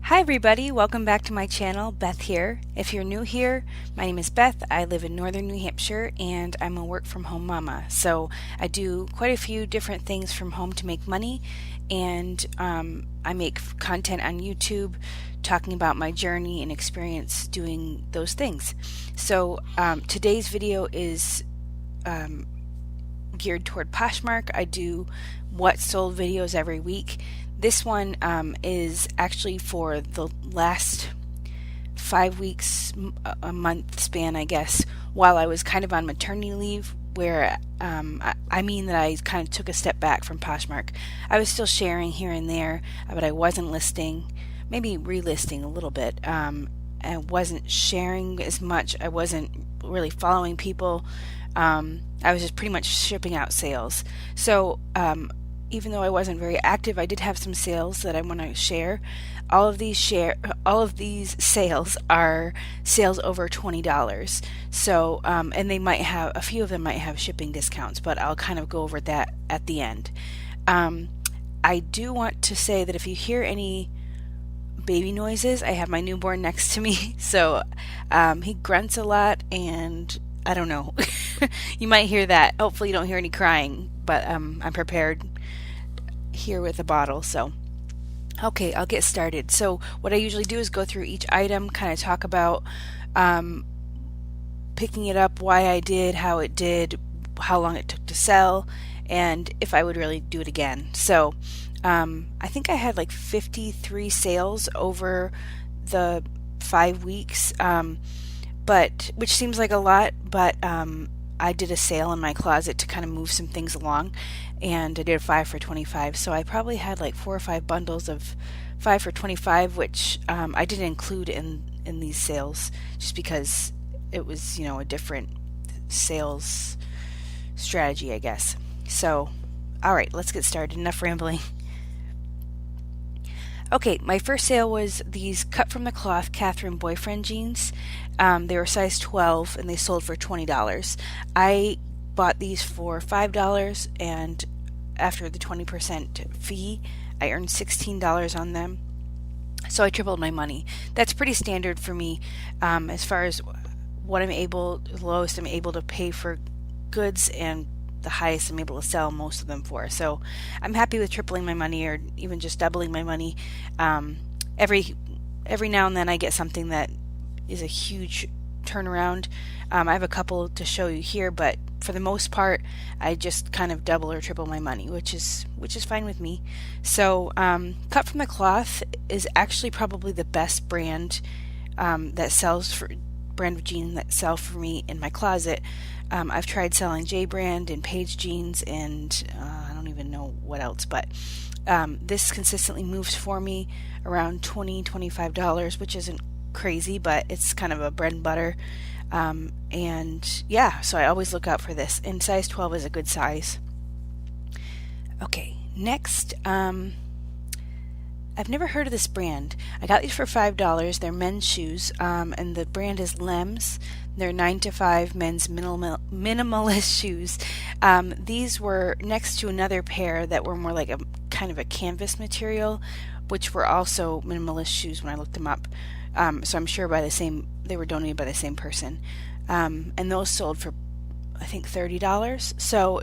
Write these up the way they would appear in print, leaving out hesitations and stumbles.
Hi everybody, welcome back to my channel. Beth here. If you're new here, my name is Beth. I live in northern New Hampshire and I'm a work from home mama. So I do quite a few different things from home to make money, and I make content on YouTube talking about my journey and experience doing those things. So today's video is geared toward Poshmark. I do what sold videos every week. This one is actually for the last 5 weeks, a month span, I guess, while I was kind of on maternity leave, where I mean that I kind of took a step back from Poshmark. I was still sharing here and there, but I wasn't listing, maybe relisting a little bit. I wasn't sharing as much. I wasn't really following people. I was just pretty much shipping out sales. So even though I wasn't very active, I did have some sales that I want to share. All of these sales are sales over $20. So and they might have, a few of them might have shipping discounts, but I'll kind of go over that at the end. I do want to say that if you hear any baby noises, I have my newborn next to me, so he grunts a lot, and I don't know. You might hear that. Hopefully you don't hear any crying, but I'm prepared here with a bottle. So okay, I'll get started. So what I usually do is go through each item, kind of talk about picking it up, why I did, how it did, how long it took to sell, and if I would really do it again. So I think I had like 53 sales over the 5 weeks, but which seems like a lot, but I did a sale in my closet to kind of move some things along, and I did a 5 for 25. So I probably had like 4 or 5 bundles of 5 for 25, which I didn't include in these sales just because it was, a different sales strategy, I guess. So, all right, let's get started. Enough rambling. Okay, my first sale was these cut from the cloth Catherine boyfriend jeans. They were size 12 and they sold for $20. I bought these for $5, and after the 20% fee, I earned $16 on them. So I tripled my money. That's pretty standard for me as far as what the lowest I'm able to pay for goods, and the highest I'm able to sell most of them for. So I'm happy with tripling my money, or even just doubling my money. Every now and then I get something that is a huge turnaround. I have a couple to show you here, but for the most part I just kind of double or triple my money, which is fine with me. So Cut from the Cloth is actually probably the best brand brand of jeans that sell for me in my closet. I've tried selling J brand and Page jeans, and I don't even know what else, but this consistently moves for me around $20-25, which isn't crazy, but it's kind of a bread and butter. And yeah, so I always look out for this, and size 12 is a good size. Okay, next, I've never heard of this brand. I got these for $5. They're men's shoes, and the brand is Lems. They're 9 to 5 men's minimalist shoes. These were next to another pair that were more like a kind of a canvas material, which were also minimalist shoes when I looked them up. So I'm sure they were donated by the same person. And those sold for, I think, $30. So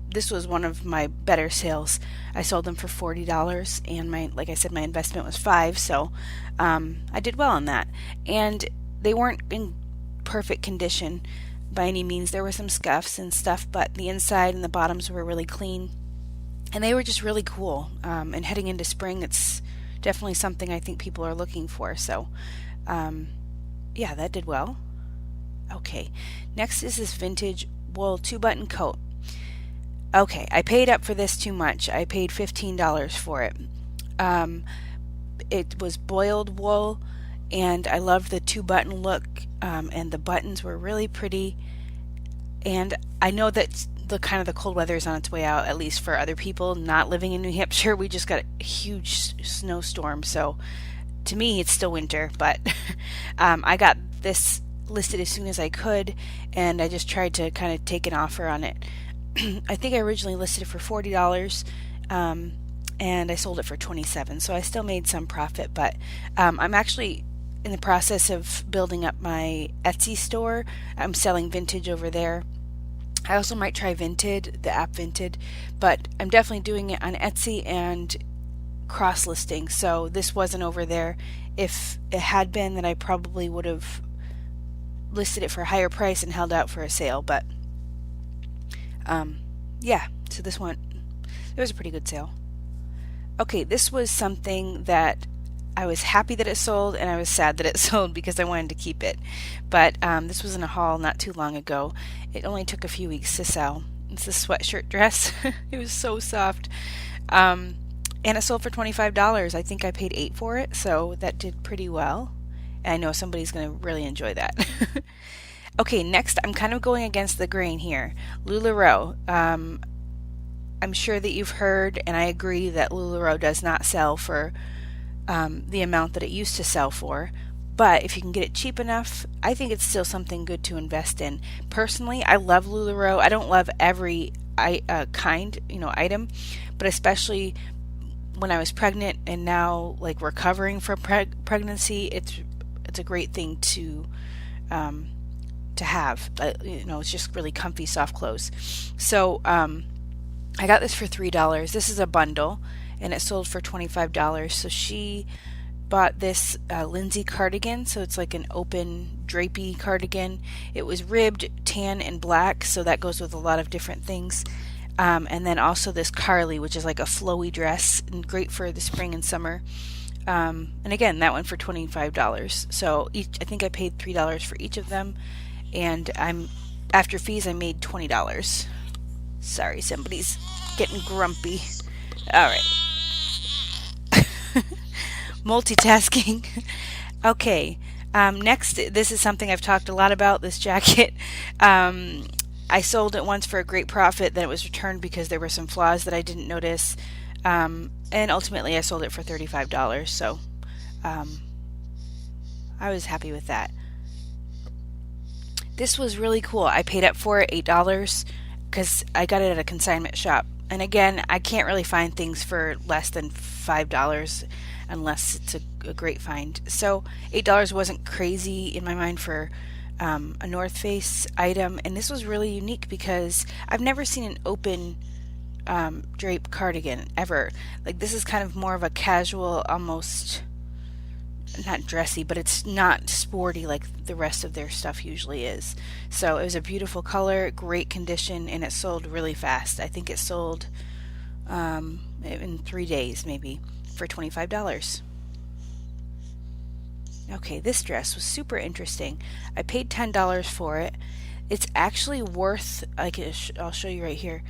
this was one of my better sales. I sold them for $40, and like I said, my investment was $5, so I did well on that. And they weren't in perfect condition by any means. There were some scuffs and stuff, but the inside and the bottoms were really clean, and they were just really cool. And heading into spring, it's definitely something I think people are looking for. So yeah, that did well. Okay, next is this vintage wool 2-button coat. Okay, I paid up for this too much. I paid $15 for it. It was boiled wool, and I loved the 2-button look, and the buttons were really pretty. And I know that the cold weather is on its way out, at least for other people not living in New Hampshire. We just got a huge snowstorm, so to me it's still winter, but I got this listed as soon as I could, and I just tried to kind of take an offer on it. I think I originally listed it for $40, and I sold it for 27. So I still made some profit, but I'm actually in the process of building up my Etsy store. I'm selling vintage over there. I also might try Vinted, the app Vinted, but I'm definitely doing it on Etsy and cross listing. So this wasn't over there. If it had been, then I probably would have listed it for a higher price and held out for a sale. But yeah, so this one, it was a pretty good sale. Okay, this was something that I was happy that it sold, and I was sad that it sold because I wanted to keep it. But this was in a haul not too long ago. It only took a few weeks to sell. It's a sweatshirt dress. It was so soft. And it sold for $25. I think I paid $8 for it, so that did pretty well. And I know somebody's going to really enjoy that. Okay, next, I'm kind of going against the grain here. LuLaRoe. I'm sure that you've heard, and I agree, that LuLaRoe does not sell for the amount that it used to sell for. But if you can get it cheap enough, I think it's still something good to invest in. Personally, I love LuLaRoe. I don't love every item, but especially when I was pregnant and now like recovering from pregnancy, it's a great thing to have. It's just really comfy, soft clothes. So I got this for $3. This is a bundle, and it sold for $25. So she bought this Lindsay cardigan. So it's like an open drapey cardigan. It was ribbed, tan, and black. So that goes with a lot of different things. And then also this Carly, which is like a flowy dress and great for the spring and summer. And again, that one for $25. So I think I paid $3 for each of them. And after fees, I made $20. Sorry, somebody's getting grumpy. All right. Multitasking. Okay. Next, this is something I've talked a lot about, this jacket. I sold it once for a great profit, then it was returned because there were some flaws that I didn't notice. And ultimately, I sold it for $35. So I was happy with that. This was really cool. I paid up for it, $8, because I got it at a consignment shop. And again, I can't really find things for less than $5 unless it's a great find. So $8 wasn't crazy in my mind for a North Face item. And this was really unique because I've never seen an open drape cardigan ever. Like, this is kind of more of a casual, almost not dressy, but it's not sporty like the rest of their stuff usually is. So it was a beautiful color, great condition, and it sold really fast. I think it sold in 3 days maybe for $25. Okay, this dress was super interesting. I paid $10 for it. It's actually worth, I'll show you right here.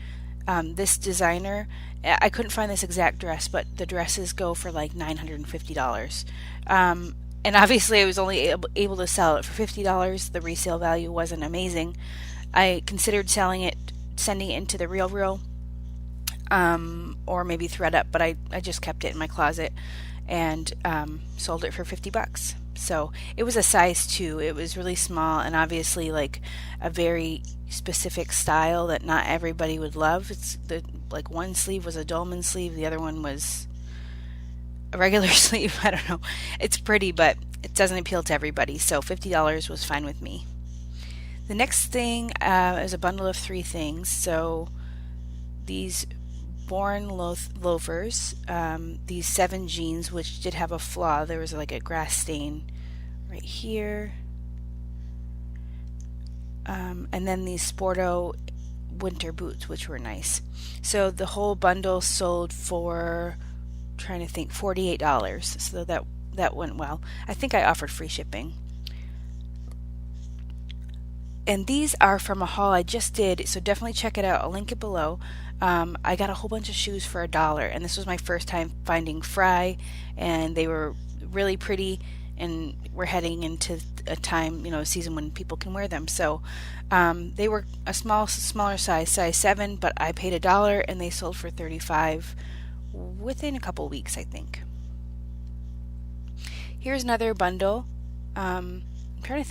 This designer, I couldn't find this exact dress, but the dresses go for like $950. And obviously I was only able to sell it for $50. The resale value wasn't amazing. I considered sending it into the RealReal, or maybe ThredUp, but I just kept it in my closet and sold it for $50. So it was a size 2. It was really small, and obviously like a very specific style that not everybody would love. It's like one sleeve was a dolman sleeve, the other one was a regular sleeve. I don't know. It's pretty, but it doesn't appeal to everybody. So $50 was fine with me. The next thing is a bundle of 3 things. So these Born loafers, these 7 jeans, which did have a flaw. There was like a grass stain right here. And then these Sporto winter boots, which were nice. So the whole bundle sold for, trying to think, $48. So that went well. I think I offered free shipping. And these are from a haul I just did, so definitely check it out. I'll link it below. I got a whole bunch of shoes for $1, and this was my first time finding Fry, and they were really pretty, and we're heading into a time, a season when people can wear them. So they were a smaller size 7, but I paid $1, and they sold for $35 within a couple weeks, I think. Here's another bundle. I'm trying to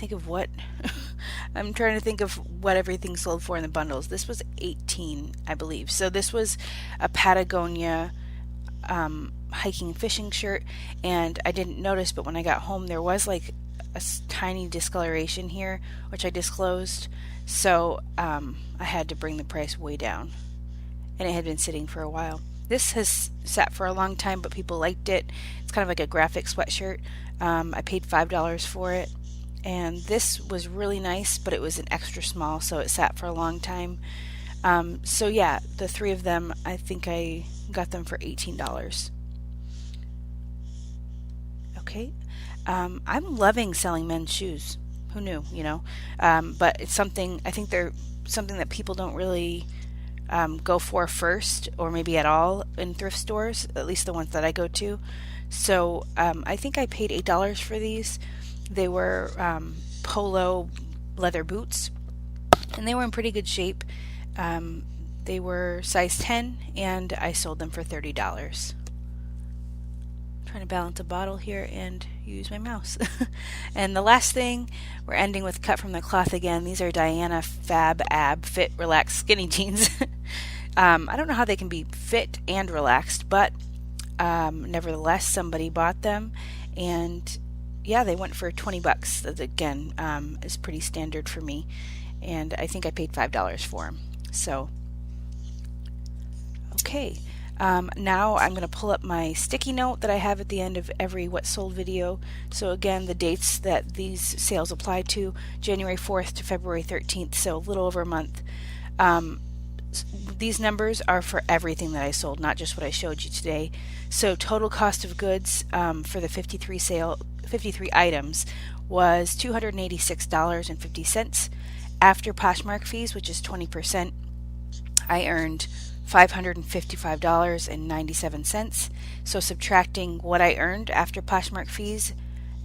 think of what everything sold for in the bundles. This was $18, I believe. So this was a Patagonia hiking fishing shirt, and I didn't notice, but when I got home there was like a tiny discoloration here, which I disclosed, so I had to bring the price way down, and it had been sitting for a while. This has sat for a long time, but people liked it. It's kind of like a graphic sweatshirt. I paid $5 for it, and this was really nice, but it was an extra small, so it sat for a long time. So yeah, the three of them, I think I got them for $18. Okay. I'm loving selling men's shoes. Who knew, you know? But it's something, I think they're something that people don't really go for first, or maybe at all, in thrift stores, at least the ones that I go to. So I think I paid $8 for these. They were polo leather boots, and they were in pretty good shape. They were size 10, and I sold them for $30. Trying to balance a bottle here and use my mouse. And the last thing, we're ending with cut from the cloth again. These are Diana Fab Ab Fit Relaxed Skinny Jeans. I don't know how they can be fit and relaxed, but nevertheless somebody bought them, and yeah, they went for $20. That again is pretty standard for me, and I think I paid $5 for them. So okay. Now I'm going to pull up my sticky note that I have at the end of every What Sold video. So again, the dates that these sales apply to, January 4th to February 13th, so a little over a month. These numbers are for everything that I sold, not just what I showed you today. So total cost of goods for the 53 items was $286.50. After Poshmark fees, which is 20%, I earned $555.97. So subtracting what I earned after Poshmark fees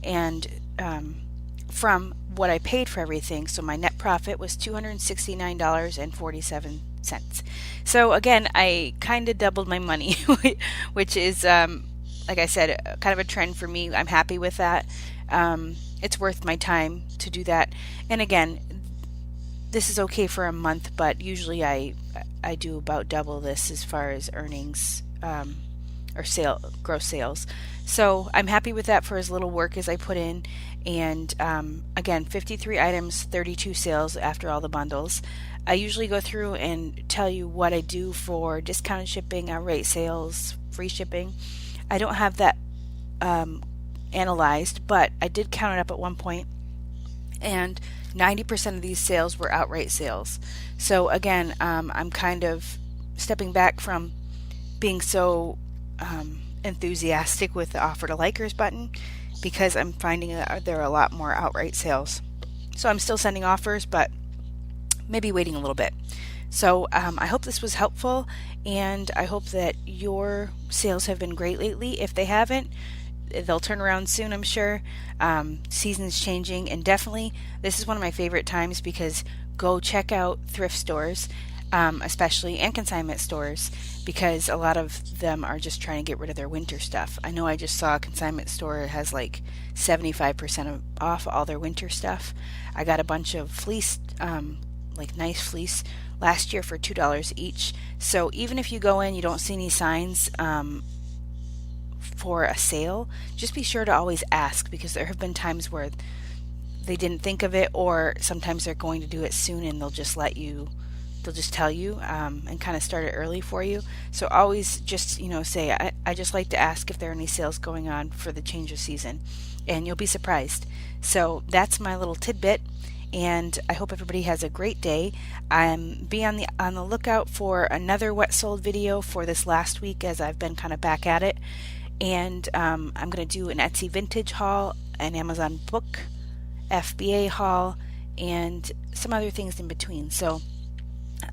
and from what I paid for everything, so my net profit was $269.47. So again, I kind of doubled my money, which is, like I said, kind of a trend for me. I'm happy with that. It's worth my time to do that. And again, this is okay for a month, but usually I do about double this as far as earnings or gross sales. So I'm happy with that for as little work as I put in. And again, 53 items, 32 sales after all the bundles. I usually go through and tell you what I do for discounted shipping, outright sales, free shipping. I don't have that analyzed, but I did count it up at one point, and 90% of these sales were outright sales. So again, I'm kind of stepping back from being so enthusiastic with the offer to likers button, because I'm finding that there are a lot more outright sales. So I'm still sending offers, but maybe waiting a little bit. So I hope this was helpful, and I hope that your sales have been great lately. If they haven't, they'll turn around soon, I'm sure. Season's changing, and definitely this is one of my favorite times, because go check out thrift stores, especially, and consignment stores, because a lot of them are just trying to get rid of their winter stuff. I know I just saw a consignment store has like 75% off all their winter stuff. I got a bunch of fleece, like nice fleece, last year for $2 each. So even if you go in, you don't see any signs for a sale, just be sure to always ask, because there have been times where they didn't think of it, or sometimes they're going to do it soon and they'll just tell you and kind of start it early for you. So always just say, I just like to ask if there are any sales going on for the change of season, and you'll be surprised. So that's my little tidbit, and I hope everybody has a great day. Be on the lookout for another What Sold video for this last week, as I've been kind of back at it. And I'm going to do an Etsy vintage haul, an Amazon book, FBA haul, and some other things in between. So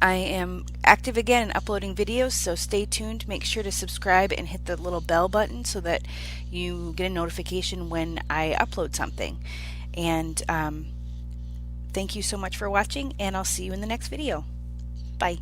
I am active again and uploading videos, so stay tuned. Make sure to subscribe and hit the little bell button so that you get a notification when I upload something. And thank you so much for watching, and I'll see you in the next video. Bye.